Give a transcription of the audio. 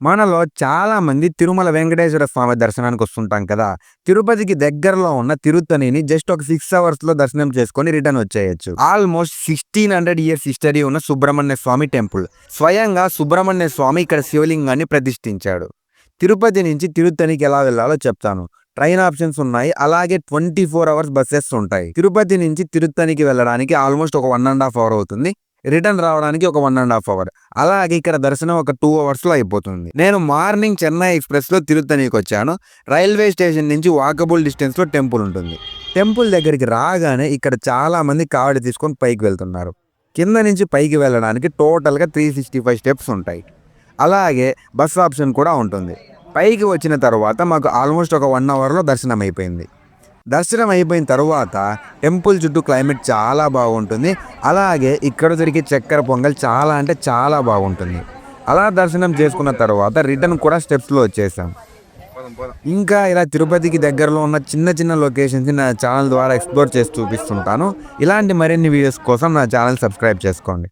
మనలో చాలా మంది తిరుమల వెంకటేశ్వర స్వామి దర్శనానికి వస్తుంటాం కదా! తిరుపతికి దగ్గరలో ఉన్న తిరుత్తణిని జస్ట్ ఒక 6 అవర్స్‌లో దర్శనం చేసుకొని రిటర్న్ వచ్చేయొచ్చు. ఆల్‌మోస్ట్ 1600 ఇయర్స్ హిస్టరీ ఉన్న సుబ్రహ్మణ్య స్వామి టెంపుల్. స్వయంగా సుబ్రహ్మణ్య స్వామి ఇక్కడ శివలింగాన్ని ప్రతిష్ఠించాడు. తిరుపతి నుంచి తిరుత్తణికి ఎలా వెళ్ళాలో చెప్తాను. ట్రైన్ ఆప్షన్స్ ఉన్నాయి. అలాగే 24 అవర్స్ బసెస్ ఉంటాయి. తిరుపతి నుంచి తిరుత్తణికి వెళ్ళడానికి ఆల్‌మోస్ట్ ఒక 1 ½ అవర్ అవుతుంది. రిటర్న్ రావడానికి ఒక 1 ½ అవర్. అలాగే ఇక్కడ దర్శనం ఒక 2 అవర్స్‌లో అయిపోతుంది. నేను మార్నింగ్ చెన్నై ఎక్స్‌ప్రెస్‌లో తిరుత్తణికొచ్చాను. రైల్వే స్టేషన్ నుంచి వాకబుల్ డిస్టెన్స్‌లో టెంపుల్ ఉంటుంది. టెంపుల్ దగ్గరికి రాగానే ఇక్కడ చాలా మంది కావడి తీసుకొని పైకి వెళ్తున్నారు. కింద నుంచి పైకి వెళ్ళడానికి టోటల్‌గా 365 స్టెప్స్ ఉంటాయి. అలాగే బస్ ఆప్షన్ కూడా ఉంటుంది. పైకి వచ్చిన తర్వాత మాకు ఆల్‌మోస్ట్ ఒక 1 అవర్‌లో దర్శనం అయిపోయింది. దర్శనం అయిపోయిన తరువాత టెంపుల్ చుట్టూ క్లైమేట్ చాలా బాగుంటుంది. అలాగే ఇక్కడ దొరికే చక్కెర పొంగల్ చాలా అంటే చాలా బాగుంటుంది. అలా దర్శనం చేసుకున్న తర్వాత రిటర్న్ కూడా స్టెప్స్‌లో వచ్చేసాం. ఇంకా ఇలా తిరుపతికి దగ్గరలో ఉన్న చిన్న చిన్న లొకేషన్స్‌ని నా ఛానల్ ద్వారా ఎక్స్‌ప్లోర్ చేసి చూపిస్తుంటాను. ఇలాంటి మరిన్ని వీడియోస్ కోసం నా ఛానల్ సబ్స్క్రైబ్ చేసుకోండి.